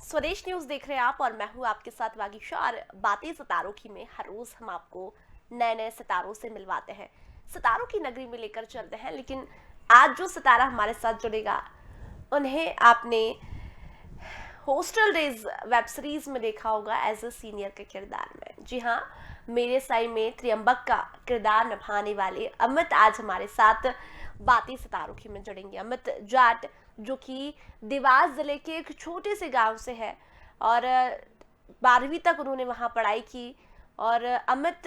स्वदेश न्यूज देख रहे हैं आप और मैं हूं आपके साथ वागीशा। और बातें सितारों की में हर रोज हम आपको नए नए सितारों से मिलवाते हैं, सितारों की नगरी में लेकर चलते हैं। लेकिन आज जो सितारा हमारे साथ जुड़ेगा उन्हें आपने हॉस्टल डेज वेब सीरीज में देखा होगा एज अ सीनियर के किरदार में। जी हाँ, मेरे साई में त्रियंबक का किरदार निभाने वाले अमित आज हमारे साथ बातें सितारों की में जुड़ेंगे। अमित जाट जो कि देवास जिले के एक छोटे से गांव से है और 12वीं तक उन्होंने वहाँ पढ़ाई की। और अमित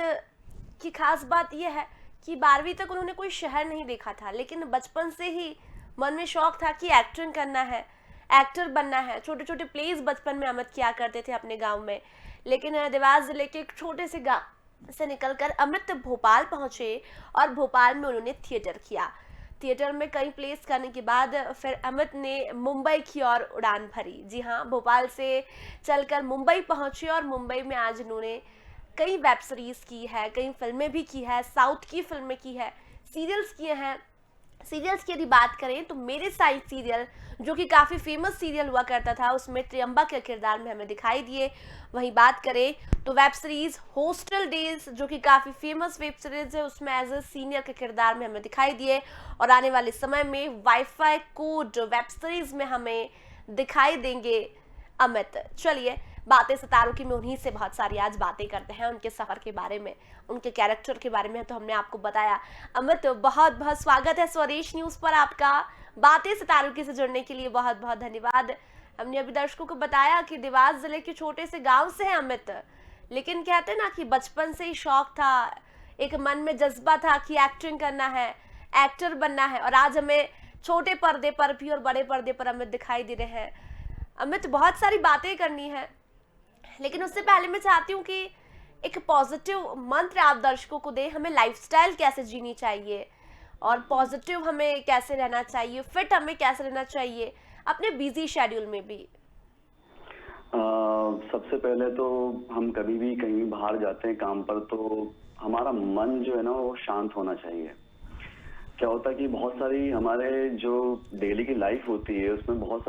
की खास बात यह है कि 12वीं तक उन्होंने कोई शहर नहीं देखा था, लेकिन बचपन से ही मन में शौक था कि एक्टिंग करना है, एक्टर बनना है। छोटे छोटे प्लेज बचपन में अमित किया करते थे अपने गांव में। लेकिन देवास जिले के एक छोटे से गांव से निकलकर अमित भोपाल पहुंचे और भोपाल में उन्होंने थिएटर किया। थिएटर में कई प्लेस करने के बाद फिर अमित ने मुंबई की ओर उड़ान भरी। जी हाँ, भोपाल से चलकर मुंबई पहुंचे और मुंबई में आज उन्होंने कई वेब सीरीज की है, कई फिल्में भी की है, साउथ की फिल्में की है, सीरियल्स किए हैं। सीरियल्स की यदि बात करें तो मेरे साइड सीरियल जो कि काफ़ी फेमस सीरियल हुआ करता था, उसमें त्रियंबक के किरदार में हमें दिखाई दिए। वहीं बात करें तो वेब सीरीज हॉस्टल डेज जो कि काफ़ी फेमस वेब सीरीज है, उसमें एज ए सीनियर के किरदार में हमें दिखाई दिए। और आने वाले समय में वाईफाई कोड वेब सीरीज में हमें दिखाई देंगे अमित। चलिए, बातें सितारों की में उन्हीं से बहुत सारी आज बातें करते हैं, उनके सफ़र के बारे में, उनके कैरेक्टर के बारे में तो हमने आपको बताया। अमित, बहुत बहुत स्वागत है स्वदेश न्यूज़ पर आपका। बातें सितारों की से जुड़ने के लिए बहुत बहुत धन्यवाद। हमने अभी दर्शकों को बताया कि देवास जिले के छोटे से गांव से है अमित, लेकिन कहते ना कि बचपन से ही शौक था, एक मन में जज्बा था कि एक्टिंग करना है, एक्टर बनना है। और आज हमें छोटे पर्दे पर भी और बड़े पर्दे पर अमित दिखाई दे रहे हैं। अमित, बहुत सारी बातें करनी है, लेकिन उससे पहले मैं चाहती हूँ कि एक पॉजिटिव मंत्र आप दर्शकों को दें। हमें लाइफस्टाइल कैसे जीनी चाहिए और पॉजिटिव हमें कैसे रहना चाहिए, फिट हमें कैसे रहना चाहिए अपने बिजी शेड्यूल में भी। सबसे पहले तो हम कभी भी कहीं बाहर जाते हैं काम पर, तो हमारा मन जो है ना वो शांत होना चाहिए। क्या होता है कि बहुत सारी हमारे जो डेली की लाइफ होती है उसमें बहुत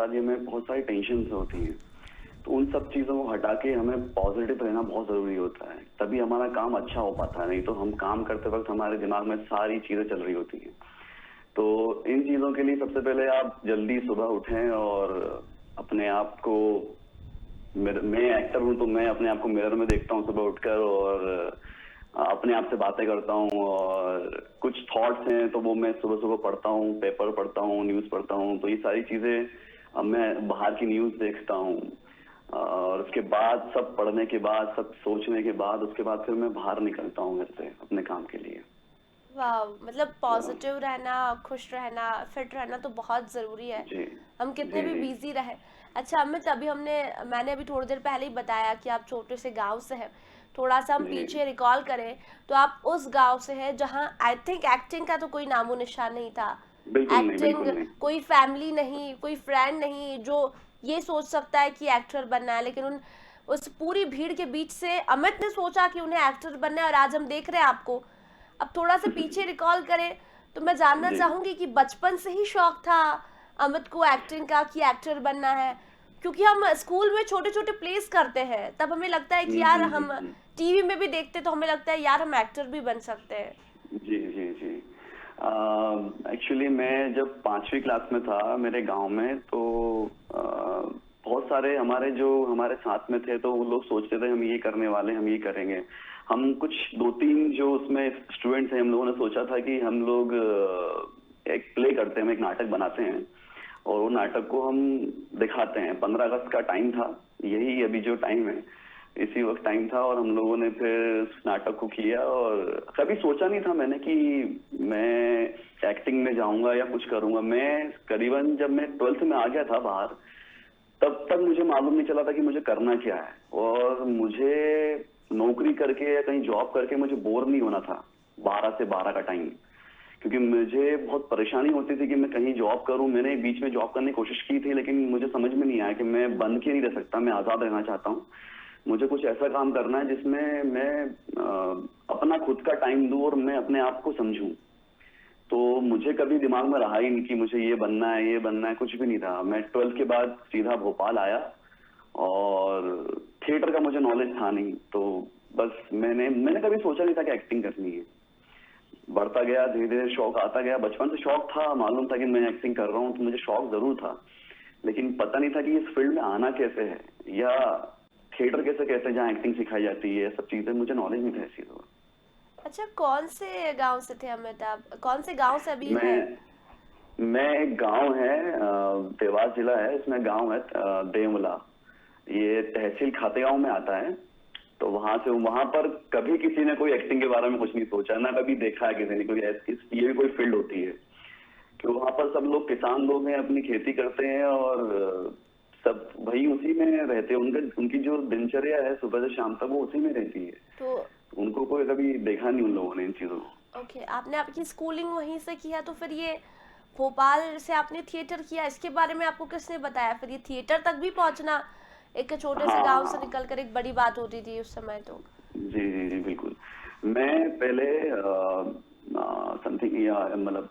सारी टेंशन होती हैं, तो उन सब चीजों को हटा के हमें पॉजिटिव रहना बहुत जरूरी होता है, तभी हमारा काम अच्छा हो पाता है। नहीं तो हम काम करते वक्त हमारे दिमाग में सारी चीजें चल रही होती हैं। तो इन चीजों के लिए सबसे पहले आप जल्दी सुबह उठें और अपने आप को, मैं एक्टर हूँ तो मैं अपने आप को मिरर में देखता हूँ सुबह उठकर, और अपने आप से बातें करता हूँ। और कुछ थॉट्स हैं तो वो मैं सुबह सुबह पढ़ता हूँ, पेपर पढ़ता हूँ, न्यूज़ पढ़ता हूँ। तो ये सारी चीजें, अब मैं बाहर की न्यूज़ देखता हूँ, और उसके बाद सब पढ़ने के बाद, सब सोचने के बाद, उसके बाद फिर मैं बाहर निकलता हूँ घर से अपने काम के लिए। वाह, मतलब पॉजिटिव रहना, खुश रहना, फिट रहना तो बहुत ज़रूरी है, जी हम कितने जी भी जी बिजी रहे। अच्छा अमित, मैंने अभी थोड़ी देर पहले ही बताया कि आप छोटे से गांव से हैं। थोड़ा सा हम जी। पीछे रिकॉल करें तो आप उस गांव से हैं जहां आई थिंक एक्टिंग का तो कोई नामो निशान नहीं था। बिल्कुल नहीं, एक्टिंग, बिल्कुल नहीं। कोई फैमिली नहीं, कोई फ्रेंड नहीं जो ये सोच सकता है कि एक्टर बनना है। लेकिन उन उस पूरी भीड़ के बीच से अमित ने सोचा कि उन्हें एक्टर बनना है और आज हम देख रहे हैं आपको। अब थोड़ा सा पीछे रिकॉल करें तो मैं जानना जी चाहूंगी कि बचपन से ही शौक था अमित को एक्टिंग का कि एक्टर बनना है? क्योंकि हम स्कूल में छोटे छोटे प्लेस करते हैं, तब हमें लगता है कि यार हम हम्म। टीवी में भी देखते तो हमें लगता है यार हम एक्टर भी बन सकते हैं। जी जी जी। एक्चुअली मैं जब 5वीं क्लास में था मेरे गांव में, तो बहुत सारे हमारे साथ में थे, तो वो लोग सोचते थे हम ये करने वाले, हम ये करेंगे। हम कुछ 2-3 जो उसमें स्टूडेंट्स हैं, हम लोगों ने सोचा था कि हम लोग एक प्ले करते हैं, हम एक नाटक बनाते हैं और वो नाटक को हम दिखाते हैं। 15 अगस्त का टाइम था, यही अभी जो टाइम है, इसी वक्त टाइम था। और हम लोगों ने फिर उस नाटक को किया, और कभी सोचा नहीं था मैंने कि मैं एक्टिंग में जाऊंगा या कुछ करूंगा। मैं करीबन जब मैं 12th में आ गया था बाहर, तब तक मुझे मालूम नहीं चला था कि मुझे करना क्या है। और मुझे नौकरी करके या कहीं जॉब करके मुझे बोर नहीं होना था 12 से 12 का टाइम, क्योंकि मुझे बहुत परेशानी होती थी कि मैं कहीं जॉब करूं। मैंने बीच में जॉब करने की कोशिश की थी, लेकिन मुझे समझ में नहीं आया कि मैं बंद के नहीं रह सकता, मैं आजाद रहना चाहता हूं। मुझे कुछ ऐसा काम करना है जिसमें मैं अपना खुद का टाइम दूं और मैं अपने आप को समझूं। तो मुझे कभी दिमाग में रहा ही नहीं कि मुझे ये बनना है, ये बनना है, कुछ भी नहीं था। मैं 12th के बाद सीधा भोपाल आया और थिएटर का मुझे नॉलेज था नहीं, तो बस मैंने कभी सोचा नहीं था कि एक्टिंग करनी है। बढ़ता गया धीरे धीरे, शौक आता गया। बचपन से शौक था, मालूम था कि मैं एक्टिंग कर रहा हूँ, तो मुझे शौक जरूर था, लेकिन पता नहीं था कि इस फील्ड में आना कैसे है, या थिएटर कैसे कहते हैं जहाँ एक्टिंग सिखाई जाती है, सब चीजें मुझे नॉलेज नहीं था इस चीजों का। अच्छा, कौन से गांव से थे अमित आप? कौन से गांव से अभी है? मैं एक गांव है, देवास जिला है, इसमें गांव है देवला। ये तहसील खातेगांव में आता है। तो वहां से वहां पर कभी किसी ने कोई एक्टिंग के बारे में कुछ नहीं सोचा, ना कभी देखा है किसी ने कोई ये भी कोई फील्ड होती है। कि वहां पर सब लोग किसान लोग हैं, अपनी खेती करते हैं, और सब वही उसी में रहते हैं। उनकी जो दिनचर्या है सुबह से शाम तक वो उसी में रहती है। तो उनको कोई कभी देखा नहीं उन लोगों ने इन चीजों को। ओके, आपने आपकी स्कूलिंग वहीं से किया, तो फिर ये भोपाल से आपने थिएटर किया, इसके बारे में आपको किसने बताया? फिर ये थिएटर तक भी पहुंचना एक छोटे से गांव से हाँ, निकलकर एक बड़ी बात होती थी उस समय तो। जी जी जी बिल्कुल। मैं पहले समथिंग या मतलब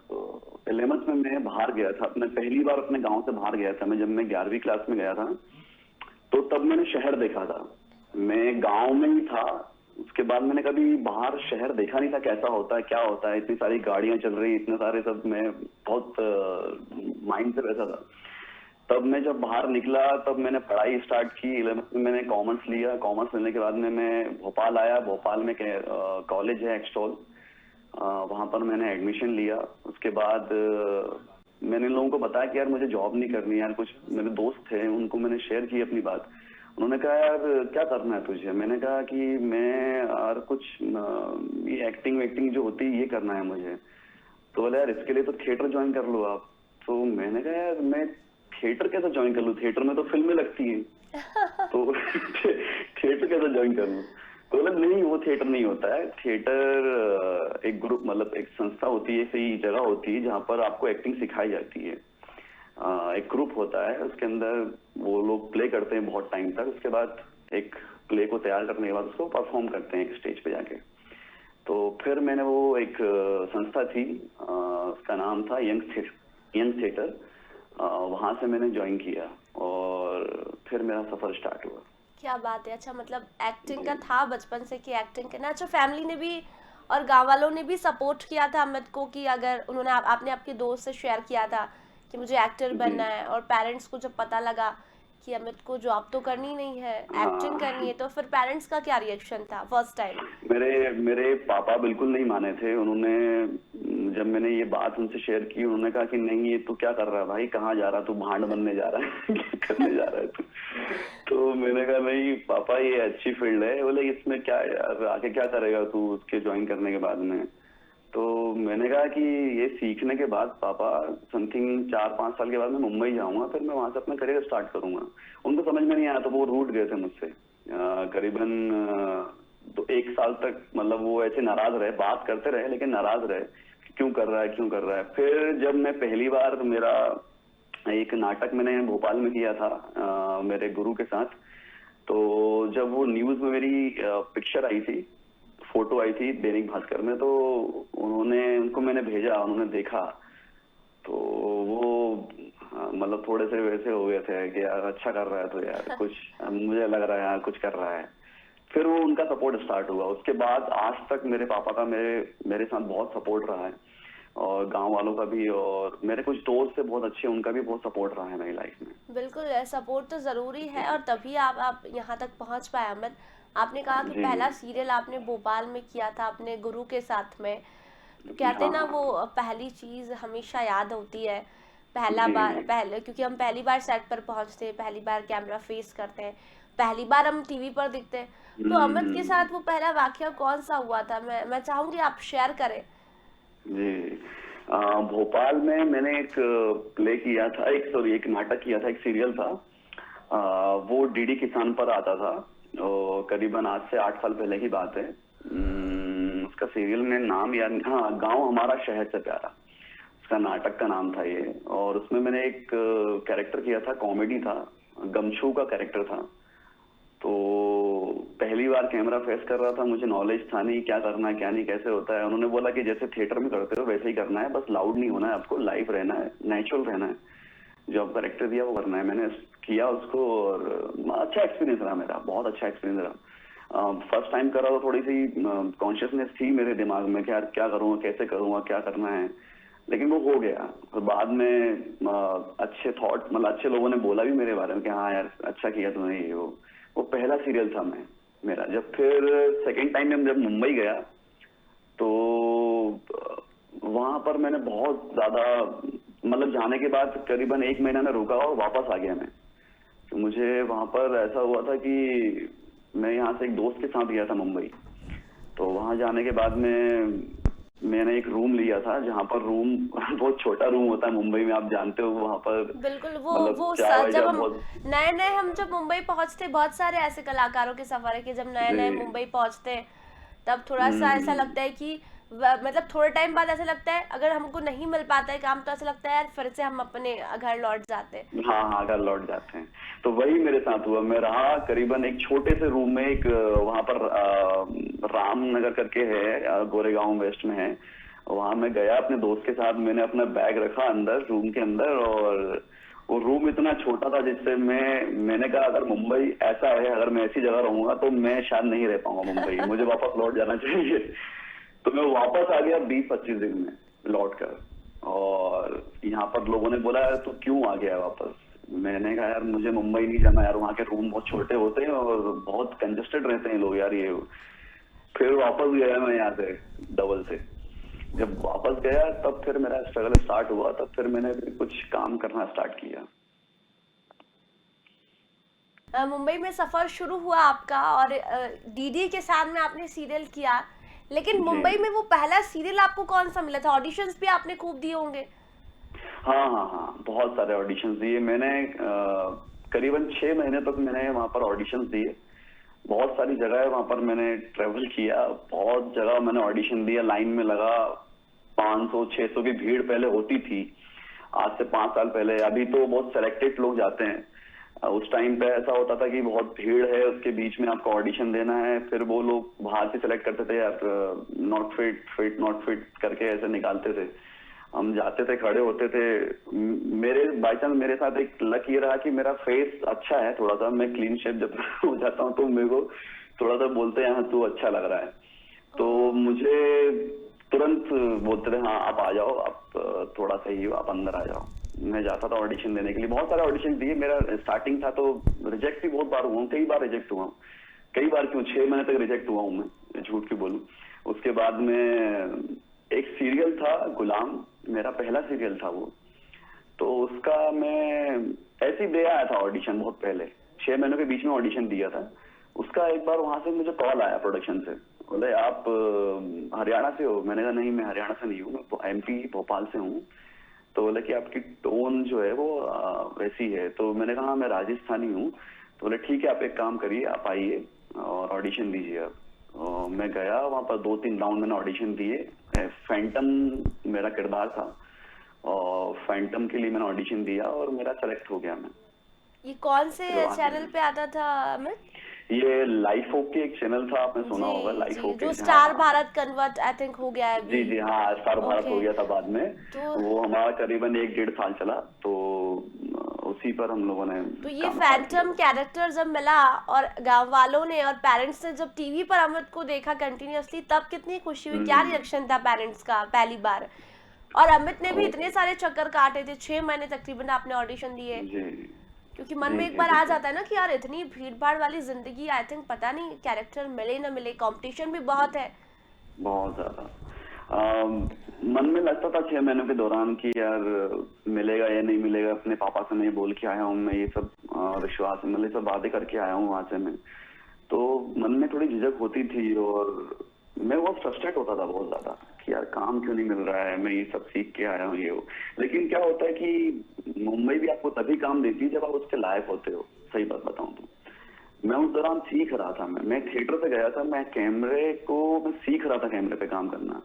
11th में मैं बाहर गया था, अपने पहली बार अपने गांव से बाहर गया था। मैं जब मैं 11वीं क्लास में गया था, तो तब मैंने शहर देखा था। मैं गांव में ही था, उसके बाद मैंने कभी बाहर शहर देखा नहीं था, कैसा होता है, क्या होता है, इतनी सारी गाड़ियां चल रही, इतने सारे सब। मैं बहुत माइंड से वैसा था। तब मैं जब बाहर निकला, तब मैंने पढ़ाई स्टार्ट की। 11th में मैंने कॉमर्स लिया। कॉमर्स लेने के बाद में मैं भोपाल आया। भोपाल में कॉलेज है एक्सटॉल, वहां पर मैंने एडमिशन लिया। उसके बाद मैंने इन लोगों को बताया कि यार मुझे जॉब नहीं करनी यार। कुछ मेरे दोस्त थे, उनको मैंने शेयर की अपनी बात। उन्होंने कहा यार क्या करना है तुझे? मैंने कहा कि मैं यार कुछ ये एक्टिंग वेक्टिंग जो होती है ये करना है मुझे। तो बोले यार इसके लिए तो थिएटर ज्वाइन कर लो आप। तो मैंने कहा यार मैं थिएटर कैसे ज्वाइन कर लूँ? थिएटर में तो फिल्में लगती हैं, तो थिएटर कैसे ज्वाइन कर लूँ? तो बोला नहीं, वो थिएटर नहीं होता है। थिएटर एक ग्रुप, मतलब एक संस्था होती है, सही जगह होती है जहाँ पर आपको एक्टिंग सिखाई जाती है। एक ग्रुप होता है, उसके अंदर वो लोग प्ले करते हैं बहुत टाइम तक। उसके बाद एक प्ले को तैयार करने के बाद उसको परफॉर्म करते हैं एक स्टेज पे जाके। तो फिर मैंने वो एक संस्था थी, उसका नाम था यंग थिएटर। वहां से मैंने ज्वाइन किया और फिर मेरा सफर स्टार्ट हुआ। क्या बात है! अच्छा, मतलब एक्टिंग का जी था बचपन से कि एक्टिंग करना। अच्छा, फैमिली ने भी और गांव वालों ने भी सपोर्ट किया था अमित को कि अगर उन्होंने आपने आपके दोस्त से शेयर किया था कि मुझे एक्टर जी। बनना है, और पेरेंट्स को जब पता लगा कि अमित को जॉब तो करनी नहीं है, एक्टिंग करनी हाँ, है, तो फिर पेरेंट्स का क्या रिएक्शन था फर्स्ट टाइम? मेरे मेरे पापा बिल्कुल नहीं माने थे। उन्होंने, जब मैंने ये बात उनसे शेयर की, उन्होंने कहा कि नहीं, ये तू क्या कर रहा है भाई? कहाँ जा रहा है तू? भांड बनने जा रहा है? क्या करने जा रहा है तू? तो मैंने कहा नहीं पापा, ये अच्छी फील्ड है। बोले इसमें क्या है यार, आगे क्या करेगा तू उसके ज्वाइन करने के बाद में? तो मैंने कहा कि ये सीखने के बाद पापा, समथिंग 4-5 साल के बाद मैं मुंबई जाऊंगा, फिर मैं वहां से अपना करियर स्टार्ट करूंगा। उनको समझ में नहीं आया, तो वो रूठ गए थे मुझसे। करीबन तो 1 साल तक, मतलब वो ऐसे नाराज रहे, बात करते रहे लेकिन नाराज रहे कि क्यों कर रहा है, क्यों कर रहा है। फिर जब मैं पहली बार, मेरा एक नाटक मैंने भोपाल में किया था मेरे गुरु के साथ। तो जब वो न्यूज में मेरी पिक्चर आई थी, फोटो आई थी दैनिक भास्कर में, तो उनको मैंने भेजा, उन्होंने देखा। तो वो मतलब थोड़े से वैसे हो गए थे कि यार अच्छा कर रहा है तो यार कुछ, मुझे लग रहा है यार कुछ कर रहा है। फिर वो उनका सपोर्ट स्टार्ट हुआ। उसके बाद आज तक मेरे पापा का मेरे साथ बहुत सपोर्ट रहा है, और गांव वालों का भी, और मेरे कुछ दोस्त से बहुत अच्छे, उनका भी बहुत सपोर्ट रहा है मेरी लाइफ में। बिल्कुल, सपोर्ट तो ज़रूरी है, और तभी आप यहाँ तक पहुँच पाए अमित। आपने कहा कि जी पहला सीरियल आपने भोपाल में किया था अपने गुरु के साथ में। तो कहते हैं हाँ ना, हाँ। वो पहली चीज़ हमेशा याद होती है। पहला जी बार, जी। पहले क्योंकि हम पहली बार सेट पर पहुँचते हैं, पहली बार कैमरा फेस करते हैं, पहली बार हम टीवी पर दिखते हैं। तो अमित के हम्म। साथ वो पहला वाकया कौन सा हुआ था? मैं चाहूँगी आप शेयर करें। जी। भोपाल में मैंने एक प्ले किया था, एक नाटक किया था, एक सीरियल था। वो डीडी किसान पर आता था, और करीबन आज से 8 साल पहले की बात है। उसका सीरियल में नाम याद, हाँ, गांव हमारा शहर से प्यारा, उसका नाटक का नाम था ये। और उसमें मैंने एक कैरेक्टर किया था, कॉमेडी था, गमछू का कैरेक्टर था। तो पहली बार कैमरा फेस कर रहा था, मुझे नॉलेज था नहीं क्या करना है क्या नहीं, कैसे होता है। उन्होंने बोला कि जैसे थिएटर में करते हो वैसे ही करना है, बस लाउड नहीं होना है आपको, लाइव रहना है, नेचुरल रहना है। जो आप करेक्टर दिया वो करना है, मैंने किया उसको और अच्छा एक्सपीरियंस रहा मेरा, बहुत अच्छा एक्सपीरियंस रहा। फर्स्ट टाइम कर रहा था, थोड़ी सी कॉन्शियसनेस थी मेरे दिमाग में कि यार क्या करूँगा, कैसे करूँगा, क्या करना है, लेकिन वो हो गया। और बाद में अच्छे थॉट, मतलब अच्छे लोगों ने बोला भी मेरे बारे में कि हाँ यार अच्छा किया तूने ये वो पहला सीरियल था मेरा। जब फिर सेकेंड टाइम में जब मुंबई गया तो वहां पर मैंने बहुत ज्यादा, मतलब जाने के बाद करीबन 1 महीना में रुका और वापस आ गया मैं। तो मुझे वहां पर ऐसा हुआ था कि मैं यहाँ से एक दोस्त के साथ गया था मुंबई। तो वहां जाने के बाद में मैंने एक रूम लिया था, जहाँ पर रूम बहुत छोटा रूम होता है मुंबई में, आप जानते हो वहां पर, बिल्कुल। मतलब चाय वाय जब जब हम बहुत। नए नए हम जब मुंबई पहुंचते, बहुत सारे ऐसे कलाकारों के सफर है कि जब नए जी। नए मुंबई पहुंचते हैं तब थोड़ा सा ऐसा हम्म। लगता है कि मतलब थोड़े टाइम बाद ऐसा लगता है अगर हमको नहीं मिल पाता है काम तो ऐसा लगता है यार फिर से हम अपने घर लौट जाते हैं। हाँ हाँ, घर लौट जाते हैं। तो वही मेरे साथ हुआ। मैं रहा करीबन एक छोटे से रूम में, एक वहां पर रामनगर करके है, गोरेगांव वेस्ट में है। वहां मैं गया अपने दोस्त के साथ, मैंने अपना बैग रखा अंदर रूम के अंदर, और वो रूम इतना छोटा था जिससे मैंने कहा अगर मुंबई ऐसा है, अगर मैं ऐसी जगह रहूंगा तो मैं शायद नहीं रह पाऊंगा मुंबई, मुझे वापस लौट जाना चाहिए। तो मैं वापस आ गया 20-25 दिन में लौट कर। और यहाँ पर लोगों ने बोला तो क्यों आ गया वापस? मैंने कहा यार मुझे मुंबई नहीं जाना यार, वहाँ के रूम बहुत छोटे होते हैं और बहुत कंजेस्टेड रहते हैं लोग यार ये। फिर वापस गया मैं यहाँ से डबल से। जब वापस गया तब फिर मेरा स्ट्रगल स्टार्ट हुआ, तब फिर मैंने फिर कुछ काम करना स्टार्ट किया। मुंबई में सफर शुरू हुआ आपका और डीडी के साथ में आपने सीरियल किया, लेकिन जी। मुंबई में वो पहला सीरियल आपको कौन सा मिला था? ऑडिशंस भी आपने खूब दिए होंगे। हाँ हाँ हाँ, बहुत सारे ऑडिशंस दिए मैंने। करीबन 6 महीने तक मैंने वहाँ पर ऑडिशंस दिए। बहुत सारी जगह वहाँ पर मैंने ट्रेवल किया, बहुत जगह मैंने ऑडिशन दिया, लाइन में लगा। 500-600 की भीड़ पहले होती थी, आज से 5 साल पहले। अभी तो बहुत सेलेक्टेड लोग जाते हैं। उस टाइम पे ऐसा होता था कि बहुत भीड़ है, उसके बीच में आपको ऑडिशन देना है, फिर वो लोग बाहर से सेलेक्ट करते थे यार, not fit, fit not fit करके ऐसे निकालते थे। हम जाते थे, खड़े होते थे। मेरे बाई चांस मेरे साथ एक लक ये रहा कि मेरा फेस अच्छा है थोड़ा सा, मैं क्लीन शेप जब हो जाता हूँ तो मेरे को थोड़ा सा बोलते हैं हाँ तू अच्छा लग रहा है, तो मुझे तुरंत बोलते थे हाँ आप आ जाओ, आप थोड़ा सही हो, आप अंदर आ जाओ। मैं जाता था ऑडिशन देने के लिए, बहुत सारे ऑडिशन दिए। मेरा स्टार्टिंग था तो रिजेक्ट भी बहुत बार हुआ हूँ, कई बार रिजेक्ट हुआ हूँ। कई बार क्यों, 6 महीने तक रिजेक्ट हुआ हूँ मैं, झूठ क्यों बोलूं। उसके बाद में एक सीरियल था गुलाम, मेरा पहला सीरियल था वो। तो उसका मैं ऐसे ही दे आया था ऑडिशन बहुत पहले, 6 महीनों के बीच में ऑडिशन दिया था उसका। एक बार वहां से मुझे कॉल आया प्रोडक्शन से, बोले आप हरियाणा से हो? मैंने कहा नहीं मैं हरियाणा से नहीं हूँ, मैं एमपी भोपाल से हूँ। तो बोले कि आपकी टोन जो है वो वैसी है। तो मैंने कहा हाँ मैं राजस्थानी हूँ। तो बोले ठीक है आप एक काम करिए, आप आइए और ऑडिशन दीजिए आप। मैं गया वहां पर, 2-3 राउंड मैंने ऑडिशन दिए। फैंटम मेरा किरदार था, और फैंटम के लिए मैंने ऑडिशन दिया और मेरा सेलेक्ट हो गया मैं। ये कौन से फिर वहां चैनल पे आता था अमित? ये लाइफ ओके एक चैनल था, आपने सुना होगा जी लाइफ जी, ओके। जो हाँ स्टार हाँ भारत कन्वर्ट आई थिंक हो गया है जी अभी। जी, हाँ स्टार भारत ओके। हो गया था बाद में। तो वो हमारा करीबन 1-1.5 साल चला, तो उसी पर हम लोगों ने तो ये काम स्टार्ट किया फैंटम था। कैरेक्टर जब मिला और गांव वालों ने और पेरेंट्स ने जब टीवी पर अमित को देखा कंटिन्यूअसली, तब कितनी खुशी हुई, क्या हम्म। रिएक्शन था पेरेंट्स का पहली बार? और अमित ने भी ओ, इतने सारे चक्कर काटे थे, 6 महीने तकरीबन आपने ऑडिशन दिए, जी क्योंकि मन जी में एक जी बार आ बिल्कुल। जाता है ना कि यार इतनी भीड़ भाड़ वाली जिंदगी, आई थिंक पता नहीं कैरेक्टर मिले ना मिले, कंपटीशन भी बहुत है। बहुत ज्यादा मन में लगता था 6 महीनों के दौरान कि यार मिलेगा या नहीं मिलेगा। अपने पापा से मैं बोल के आया हूँ, मैं ये सब विश्वास, मतलब ये सब बातें करके आया हूँ वहां से मैं। तो मन में थोड़ी झिझक होती थी और मैं बहुत फ्रस्ट्रेट होता था बहुत ज्यादा कि यार काम क्यों नहीं मिल रहा है, मैं ये सब सीख के आया हूँ ये वो। लेकिन क्या होता है कि मुंबई भी आपको तभी काम देती है जब आप उसके लायक होते हो, सही बात बताऊं तो। मैं उस दौरान सीख रहा था, मैं थिएटर पे गया था, मैं कैमरे को मैं सीख रहा था, कैमरे पे काम करना।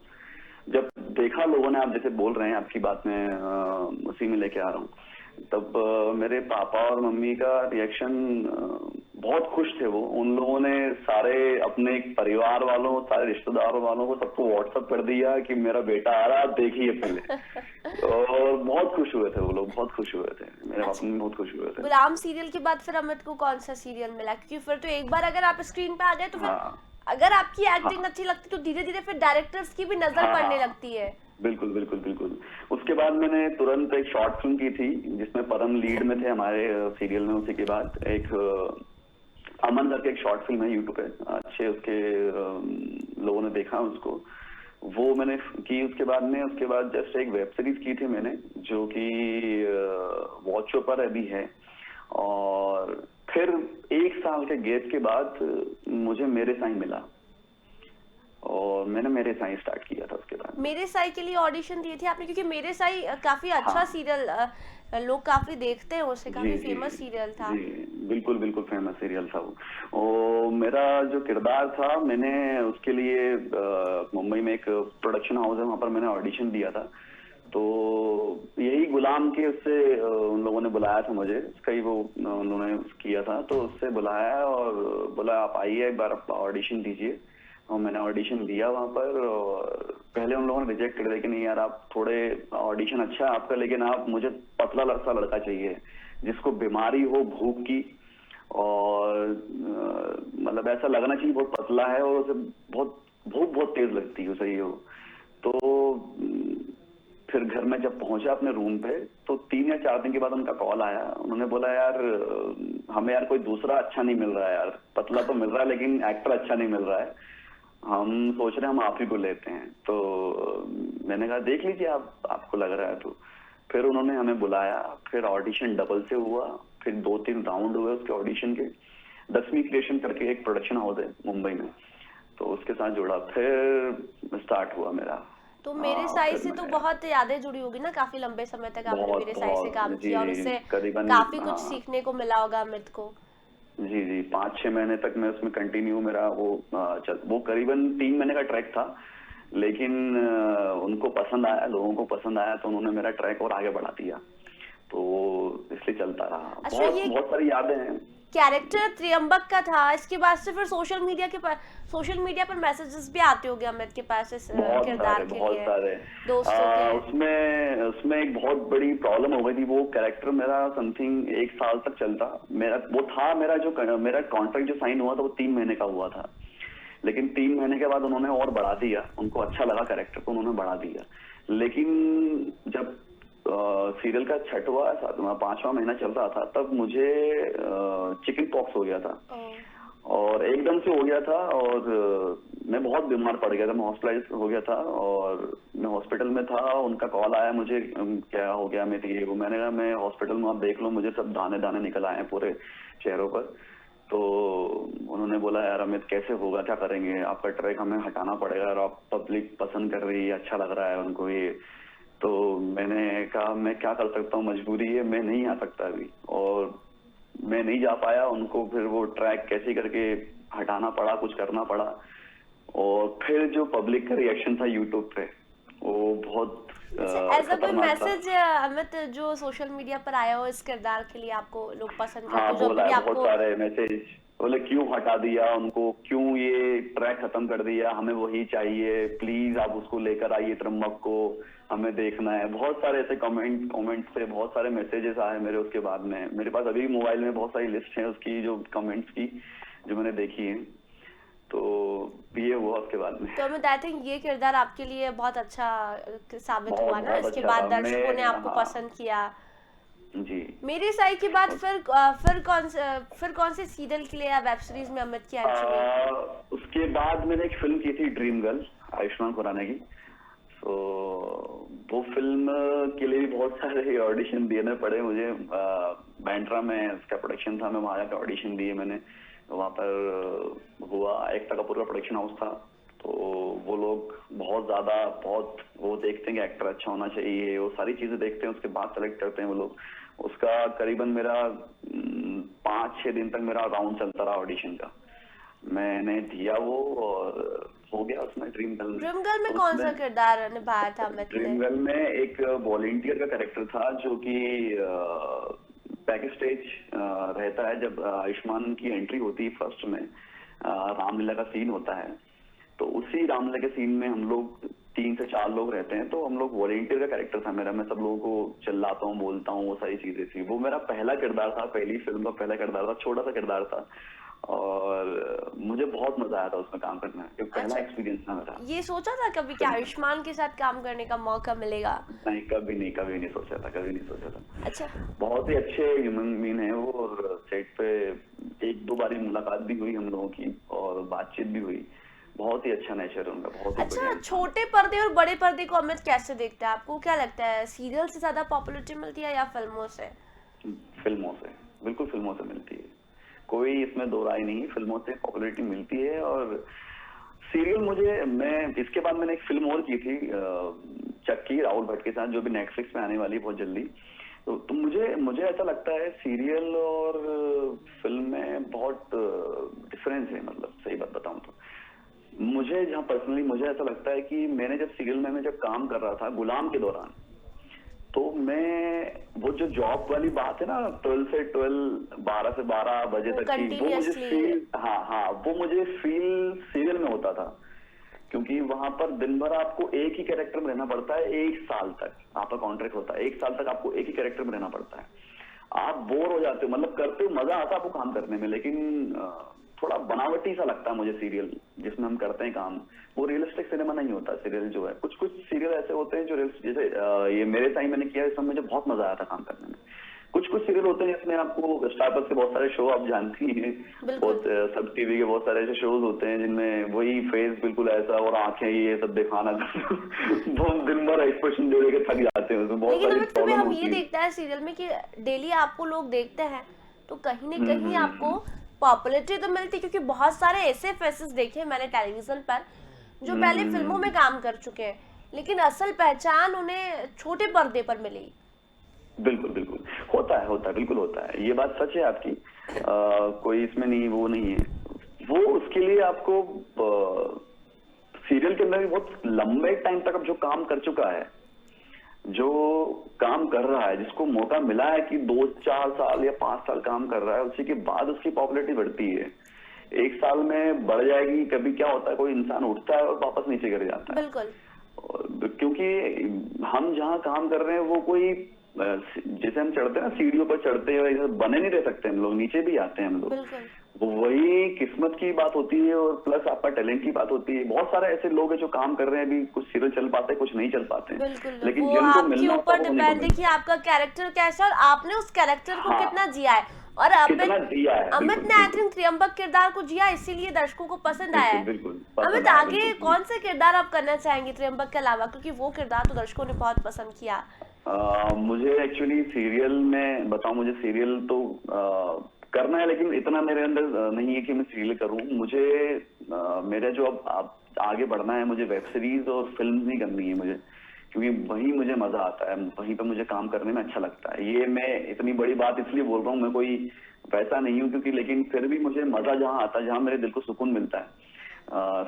जब देखा लोगों ने, आप जैसे बोल रहे हैं आपकी बात में उसी में लेके आ रहा हूँ। तब मेरे पापा और मम्मी का रिएक्शन, बहुत खुश थे वो। उन लोगों ने सारे अपने परिवार वालों, सारे रिश्तेदारों वालों को सबको व्हाट्सएप कर दिया कि मेरा बेटा आ रहा है, आप देखिए पहले। और बहुत खुश हुए थे वो लोग, बहुत खुश हुए थे। मेरे पापा भी बहुत खुश हुए थे। गुलाम सीरियल के बाद फिर अमित को कौन सा सीरियल मिला? क्योंकि फिर तो एक बार अगर आप स्क्रीन पे आ गए तो फिर हाँ अगर आपकी एक्टिंग हाँ अच्छी लगती तो धीरे धीरे फिर डायरेक्टर्स की भी नजर हाँ पड़ने हाँ, लगती है। बिल्कुल बिल्कुल बिल्कुल। उसके बाद मैंने तुरंत एक शॉर्ट फिल्म की थी जिसमें परम लीड में थे हमारे सीरियल में। उसी के बाद एक अमन करके एक शॉर्ट फिल्म है यूट्यूब पे, अच्छे उसके लोगों ने देखा उसको, वो मैंने की। उसके बाद जस्ट एक वेब सीरीज की थी मैंने जो कि वॉचो पर अभी है। और फिर 1 साल के गैप के बाद मुझे मेरे साईं मिला और मैंने मेरे साईं स्टार्ट किया था उसके बाद। मेरे साई के लिए ऑडिशन दिए थे आपने? क्योंकि मेरे साई काफी अच्छा हाँ सीरियल, लोग काफी देखते हैं उसे, जी काफी जी फेमस सीरियल था। जी, बिल्कुल बिल्कुल फेमस सीरियल था वो। और मेरा जो किरदार था, मैंने उसके लिए मुंबई में एक प्रोडक्शन हाउस है, वहां पर मैंने ऑडिशन दिया था। तो यही गुलाम के उससे उन लोगों ने बुलाया था मुझे, कई वो उन्होंने किया था तो उससे बुलाया और बोला आप आइए एक बार आप ऑडिशन दीजिए। और मैंने ऑडिशन दिया वहां पर। और पहले उन लोगों ने रिजेक्ट कर दिया कि नहीं यार आप थोड़े, ऑडिशन अच्छा है आपका लेकिन आप, मुझे पतला सा लड़का चाहिए जिसको बीमारी हो भूख की। और मतलब ऐसा लगना चाहिए बहुत पतला है और उसे बहुत भूख बहुत तेज लगती है उसे ये हो। तो फिर घर में जब पहुंचा अपने रूम पे तो 3 या 4 दिन के बाद उनका कॉल आया। उन्होंने बोला यार हमें यार कोई दूसरा अच्छा नहीं मिल रहा है यार, पतला तो मिल रहा है लेकिन एक्टर अच्छा नहीं मिल रहा है, हम सोच रहे हैं हम आप ही को लेते हैं। तो मैंने कहा देख लीजिए आप, आपको लग रहा है तो। फिर उन्होंने हमें बुलाया, फिर ऑडिशन डबल से हुआ, फिर 2-3 राउंड हुए उसके ऑडिशन के। 10वीं क्रिएशन करके एक प्रोडक्शन हाउस है मुंबई में, तो उसके साथ जुड़ा, फिर स्टार्ट हुआ मेरा। तो मेरे साई फिर से तो मैं बहुत यादें जुड़ी होगी ना, काफी लंबे समय तक आपने बहुत मेरे साई से बहुत काम जी किया और उससे करीबन काफी कुछ हाँ सीखने को मिला होगा अमित को। जी जी 5-6 महीने तक मैं उसमें कंटिन्यू, मेरा वो वो करीबन 3 महीने का ट्रैक था। लेकिन उनको पसंद आया, लोगों को पसंद आया तो उन्होंने मेरा ट्रैक और आगे बढ़ा दिया। तो इसलिए चलता रहा। अच्छा, बहुत ये बहुत सारी यादें हैं। कैरेक्टर त्रियंबक का था, इसके बाद से फिर सोशल मीडिया पर मैसेजेस भी आते होंगे अमित के पास इस किरदार के बहुत लिए, सारे। दोस्तों के। उसमें उसमें एक बहुत बड़ी प्रॉब्लम हो गई थी। वो कैरेक्टर मेरा समथिंग 1 साल तक चलता। मेरा वो था, मेरा कॉन्ट्रैक्ट जो साइन हुआ था वो 3 महीने का हुआ था। लेकिन 3 महीने के बाद उन्होंने और बढ़ा दिया, उनको अच्छा लगा कैरेक्टर को, उन्होंने बढ़ा दिया। लेकिन जब सीरियल का 6वां 7वां 5वां महीना चल रहा था तब मुझे चिकन पॉक्स हो गया था। और एकदम से हो गया था और मैं बहुत बीमार पड़ गया था, मैं हॉस्पिटलाइज हो गया था। और मैं हॉस्पिटल में था, उनका कॉल आया मुझे, क्या हो गया मैं ये वो। मैंने कहा मैं हॉस्पिटल में, आप देख लो मुझे सब दाने दाने निकल आए हैं पूरे चेहरों पर। तो उन्होंने बोला यार अमित कैसे होगा, क्या करेंगे, आपका ट्रैक हमें हटाना पड़ेगा और आप, पब्लिक पसंद कर रही है, अच्छा लग रहा है उनको ये। तो मैंने कहा मैं क्या कर सकता हूँ, मजबूरी है, मैं नहीं आ सकता अभी। और मैं नहीं जा पाया, उनको फिर वो ट्रैक कैसे करके हटाना पड़ा, कुछ करना पड़ा। और फिर जो पब्लिक का रिएक्शन था यूट्यूब पे वो बहुत ऐसा कोई खतरनाक था। मैसेज अमित जो सोशल मीडिया पर आया हो इस किरदार के लिए, आपको लोग पसंद करते हाँ हो, जो बोला अभी है भी बहुत आपको? सारे मैसेज। बोले क्यों हटा दिया उनको, क्यों ये ट्रैक खत्म कर दिया, हमें वही चाहिए, प्लीज आप उसको लेकर आइए त्र्यंबक को, हमें देखना है। बहुत सारे ऐसे कमेंट से बहुत सारे मैसेजेस आए मेरे। उसके बाद में मेरे पास अभी मोबाइल में बहुत सारी लिस्ट है उसकी, जो कमेंट्स की जो मैंने देखी है। तो ये हुआ उसके बाद में। तो अमित, आई थिंक ये किरदार आपके लिए बहुत अच्छा साबित बहुत हुआ ना, बहुत इसके अच्छा बाद था। दर्शकों ने मैं आपको हाँ पसंद किया। जी। मेरी साई के बाद फिर कौन से सीरियल के लिए या वेब सीरीज में अमित की एंट्री हुई? उसके बाद मैंने एक फिल्म की थी ड्रीम गर्ल, आयुष्मान खुराना की। तो वो फिल्म के लिए भी बहुत सारे ऑडिशन देने पड़े मुझे। बैंड्रा में उसका प्रोडक्शन था, मैं वहां जाकर ऑडिशन दिए मैंने। वहां पर हुआ, एकता कपूर का प्रोडक्शन हाउस था। तो वो लोग बहुत वो देखते हैं कि एक्टर अच्छा होना चाहिए, वो सारी चीजें देखते हैं, उसके बाद सेलेक्ट करते हैं वो लोग। उसका करीबन मेरा 5-6 दिन तक मेरा राउंड चलता रहा ऑडिशन का। मैंने दिया वो और हो गया उसमें ड्रीम गर्ल में। ड्रीम गर्ल में तो कौन सा उसमें किरदार निभाया था अमित ने? ड्रीम गर्ल में एक वॉलेंटियर का कैरेक्टर था जो कि बैक स्टेज रहता है। जब आयुष्मान की एंट्री होती है फर्स्ट में, रामलीला का सीन होता है, तो उसी रामलीला के सीन में हम लोग 3 से 4 लोग रहते हैं, तो हम लोग वॉलेंटियर का कैरेक्टर था मेरा। मैं सब लोगों को चिल्लाता हूँ, बोलता हूँ, वो सारी चीजें थी। वो मेरा पहला किरदार था, पहली फिल्म का पहला किरदार था, छोटा सा किरदार था। और मुझे बहुत मजा आया था उसमें काम करने में, क्योंकि पहला अच्छा, एक्सपीरियंस था मेरा ये सोचा था कभी कि फिल्म में। आयुष्मान के साथ काम करने का मौका मिलेगा? नहीं, कभी नहीं, कभी नहीं सोचा था, कभी नहीं सोचा था। अच्छा। बहुत ही अच्छे ह्यूमन बीन है वो, और सेट पे 1-2 बारी मुलाकात भी हुई हम लोगों की, और बातचीत भी हुई। बहुत ही अच्छा नेचर है उनका, बहुत ही बढ़िया अच्छा, इंसान है। छोटे पर्दे और बड़े पर्दे को अमित कैसे देखता है? आपको क्या लगता है, सीरियल से ज्यादा पॉपुलैरिटी मिलती है या फिल्मों से? फिल्मों से, बिल्कुल फिल्मों से मिलती है, कोई इसमें दो राय नहीं। फिल्मों से पॉपुलैरिटी मिलती है। और सीरियल मैं इसके बाद मैंने एक फिल्म और की थी, चक्की, राहुल भट्ट के साथ, जो भी नेटफ्लिक्स पे आने वाली है बहुत जल्दी। तो मुझे मुझे ऐसा लगता है सीरियल और फिल्म में बहुत डिफरेंस है। मतलब सही बात बताऊं तो मुझे, जहाँ पर्सनली मुझे ऐसा लगता है कि मैंने जब सीरियल में मैं जब काम कर रहा था गुलाम के दौरान, तो मैं वो जो जॉब वाली बात है ना, 12 से 12, 12 से 12 बजे वो तक की, वो मुझे कंटिन्यूअसली। फील, हाँ हाँ, वो मुझे फील सीरियल में होता था। क्योंकि वहां पर दिन भर आपको एक ही कैरेक्टर में रहना पड़ता है, 1 साल तक आपका कॉन्ट्रैक्ट होता है, 1 साल तक आपको एक ही कैरेक्टर में रहना पड़ता है। आप बोर हो जाते हो, मतलब करते हो, मजा आता है आपको काम करने में, लेकिन थोड़ा बनावटी सा लगता है मुझे सीरियल जिसमें हम करते हैं काम। वो रियलिस्टिक सिनेमा नहीं होता सीरियल जो है। कुछ कुछ सीरियल ऐसे होते हैं जो जैसे ये मेरे टाइम मैंने किया, इसमें मुझे बहुत मजा आया था काम करने में। कुछ कुछ सीरियल होते हैं जिसमें आपको, स्टार प्लस के बहुत सारे शो आप जानती हैं, बिल्कुल। बहुत सब टीवी के बहुत सारे ऐसे शोज होते हैं जिनमें वही फेस बिल्कुल ऐसा और आंखें ये सब दिखाना बहुत दिन भर एक्सप्रेशन दे के थक जाते हैं, उसमें बहुत लेकिन सारी अमित, फिर भी प्रॉब्लम हम ये होती है। देखते हैं सीरियल में कि डेली आपको लोग देखते हैं, तो कहीं ना कहीं आपको हम्म पॉपुलैरिटी तो मिलती है, क्योंकि बहुत सारे ऐसे फेसेस देखे हैं मैंने टेलीविजन पर जो हम्म पहले हम्म, फिल्मों में हम्म। काम कर चुके हैं, लेकिन असल पहचान उन्हें छोटे पर्दे पर मिली। बिल्कुल बिल्कुल, होता है, बिल्कुल होता है, ये बात सच है आपकी। कोई इसमें नहीं, वो नहीं है। वो उसके लिए आपको सीरियल के अंदर भी बहुत लंबे टाइम तक अब जो काम कर चुका है, जो काम कर रहा है, जिसको मौका मिला है कि 2-4 साल या 5 साल काम कर रहा है, उसी के बाद उसकी पॉपुलैरिटी बढ़ती है। 1 साल में बढ़ जाएगी, कभी क्या होता है, कोई इंसान उठता है और वापस नीचे गिर जाता है। बिल्कुल। क्योंकि हम जहाँ काम कर रहे हैं वो कोई जैसे हम चढ़ते हैं ना, सीढ़ियों पर चढ़ते हैं, बने नहीं रह सकते हम लोग, नीचे भी आते हैं हम लोग। बिल्कुल। वो वही किस्मत की बात होती है, और प्लस आपका टैलेंट की बात होती है। बहुत सारे ऐसे लोग हैं जो काम कर रहे हैं अभी, कुछ सीरियल चल पाते हैं, कुछ नहीं चल पाते हैं, बिल्कुल, लेकिन वो जिनको आपके मिलना होता ऊपर है वो उन्हीं को डिपेंड है मिलता कि है। आपका कैरेक्टर कैसा है और आपने उस कैरेक्टर को हाँ, कितना जिया है। और कितना दिया है, अमित बिल्कुल ने आई बिल्कुल थिंक त्रियम्बक किरदार को जिया, इसीलिए दर्शकों को पसंद आया बिल्कुल है। बिल्कुल अमित, पसंद आया, आगे बिल्कुल। कौन से किरदार आप करना चाहेंगे त्रियम्बक के अलावा, क्योंकि वो किरदार तो दर्शकों ने बहुत पसंद किया। मुझे एक्चुअली सीरियल में बताऊं, मुझे सीरियल तो करना है, लेकिन इतना मेरे अंदर नहीं है कि मैं सीरियल करूं। मुझे मेरा जो अब आगे बढ़ना है, मुझे वेब सीरीज और फिल्म नहीं करनी है मुझे, क्योंकि वही मुझे मजा आता है, वहीं पे मुझे काम करने में अच्छा लगता है। ये मैं इतनी बड़ी बात इसलिए बोल रहा हूँ, मैं कोई वैसा नहीं हूँ, क्योंकि लेकिन फिर भी मुझे मजा जहाँ आता है, जहाँ मेरे दिल को सुकून मिलता है,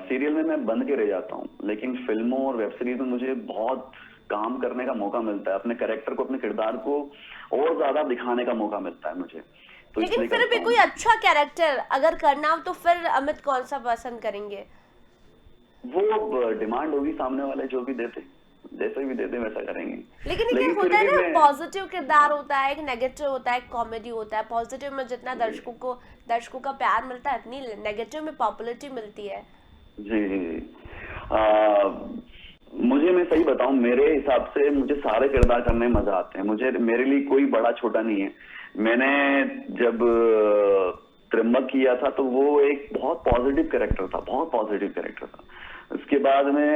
सीरियल में मैं बंद के रह जाता हूँ। लेकिन फिल्मों और वेब सीरीज में मुझे बहुत काम करने का मौका मिलता है, अपने कैरेक्टर को, अपने किरदार को और ज्यादा दिखाने का मौका मिलता है मुझे, तो लेकिन इसलिए फिर करता भी हूँ कोई मैं। अच्छा कैरेक्टर अगर करना हो तो फिर अमित कौन सा पसंद करेंगे? वो अब डिमांड होगी सामने वाले, जो भी देते, जैसे भी देते वैसा करेंगे। लेकिन एक लेकिन फिर होता है भी ना, मैं, पॉजिटिव किरदार होता है, एक नेगेटिव होता है, एक कॉमेडी होता है। पॉजिटिव में जितना जी दर्शकों का प्यार मिलता है, उतनी नेगेटिव में पॉपुलैरिटी मिलती है। जी जी जी। मुझे, मैं सही बताऊं, मेरे हिसाब से मुझे सारे किरदार करने में मजा आते हैं। मुझे, मेरे लिए कोई बड़ा छोटा नहीं है। मैंने जब त्रिम्बक किया था तो वो एक बहुत पॉजिटिव कैरेक्टर था, बहुत पॉजिटिव कैरेक्टर था। उसके बाद में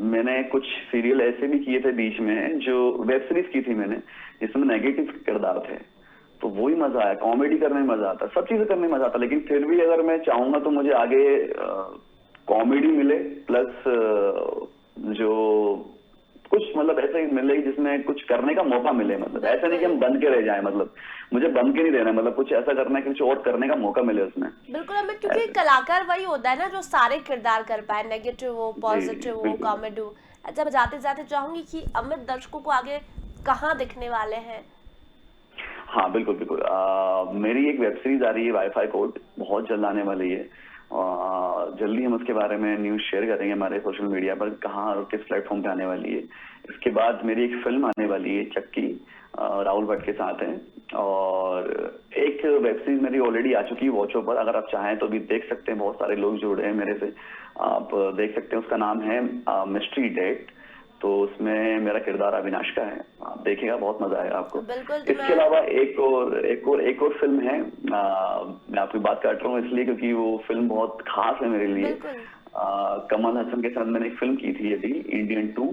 मैंने कुछ सीरियल ऐसे भी किए थे बीच में, जो वेब सीरीज की थी मैंने, जिसमें नेगेटिव किरदार थे, तो वही मजा आया। कॉमेडी करने में मजा आता, सब चीजें करने में मजा आता, लेकिन फिर भी अगर मैं चाहूंगा तो मुझे आगे कॉमेडी मिले, प्लस जो कुछ मतलब ऐसा ही मिले जिसमें कुछ करने का मौका मिले। मतलब ऐसा नहीं कि हम बिल्कुल। बन के रह जाएं, मतलब मुझे बन के नहीं रहना, मतलब कुछ ऐसा करना है कि कुछ और करने का मौका मिले उसमें, बिल्कुल हमें, क्योंकि ऐसे। कलाकार वही होता है ना जो सारे किरदार कर पाए, नेगेटिव हो, जी पॉजिटिव हो, बिल्कुल। कॉमेडी हो। अच्छा, मैं जाते जाते चाहूंगी कि अमित दर्शकों को आगे कहाँ दिखने वाले हैं? हाँ बिल्कुल बिल्कुल, मेरी एक वेब सीरीज आ रही है, वाईफाई कोड, बहुत जल्द आने वाली है। जल्दी हम उसके बारे में न्यूज़ शेयर करेंगे हमारे सोशल मीडिया पर, कहाँ और किस प्लेटफॉर्म पे आने वाली है। इसके बाद मेरी एक फिल्म आने वाली है चक्की, राहुल भट्ट के साथ है, और एक वेब सीरीज मेरी ऑलरेडी आ चुकी है वॉचो पर, अगर आप चाहें तो भी देख सकते हैं, बहुत सारे लोग जुड़े हैं मेरे से, आप देख सकते हैं। उसका नाम है मिस्ट्री डेट, तो उसमें मेरा किरदार अविनाश का है, आप देखिएगा, बहुत मजा आएगा आपको। बिल्कुल, तो इसके अलावा एक और फिल्म है, मैं आपकी बात काट रहा हूँ इसलिए क्योंकि वो फिल्म बहुत खास है मेरे लिए। बिल्कुल कमल हसन के साथ मैंने एक फिल्म की थी अभी, इंडियन 2,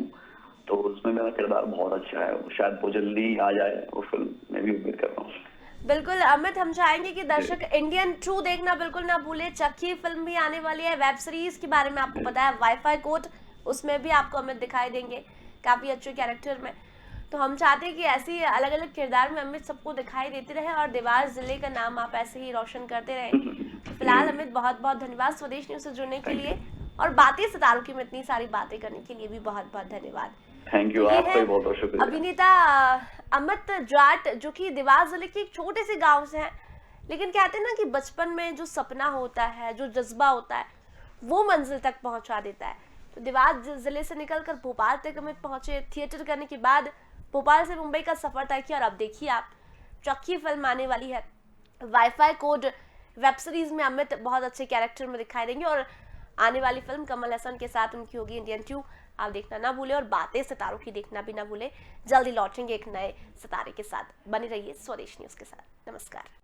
तो उसमें मेरा किरदार बहुत अच्छा है, शायद बहुत जल्दी आ जाए वो फिल्म, मैं भी उम्मीद कर रहा हूँ। बिल्कुल अमित, हम चाहेंगे कि दर्शक इंडियन 2 देखना बिल्कुल ना भूले। चक्की फिल्म भी आने वाली है, वेब सीरीज के बारे में आपको पता है, वाईफाई कोड, उसमें भी आपको अमित दिखाई देंगे काफी अच्छे कैरेक्टर में। तो हम चाहते हैं कि ऐसी अलग अलग किरदार में अमित सबको दिखाई देते रहे और देवास जिले का नाम आप ऐसे ही रोशन करते रहे। फिलहाल अमित बहुत बहुत धन्यवाद स्वदेश न्यूज से जुड़ने के लिए, और बातें सितारों की में इतनी सारी बातें करने के लिए भी बहुत बहुत धन्यवाद। थैंक यू, तो ये आपका है भी बहुत बहुत शुक्रिया। अभिनेता अमित जाट, जो कि देवास जिले के एक छोटे से गांव से हैं, लेकिन कहते हैं ना कि बचपन में जो सपना होता है, जो जज्बा होता है, वो मंजिल तक पहुंचा देता है। तो देवास जिले से निकलकर भोपाल तक अमित पहुंचे, थिएटर करने के बाद भोपाल से मुंबई का सफर तय किया, और अब देखिए आप, चक्की फिल्म आने वाली है, वाईफाई कोड वेब सीरीज में अमित बहुत अच्छे कैरेक्टर में दिखाई देंगे, और आने वाली फिल्म कमल हसन के साथ उनकी होगी इंडियन 2, आप देखना ना भूले, और बातें सितारों की देखना भी ना भूले। जल्दी लौटेंगे एक नए सितारे के साथ, बने रहिए स्वदेश न्यूज के साथ। नमस्कार।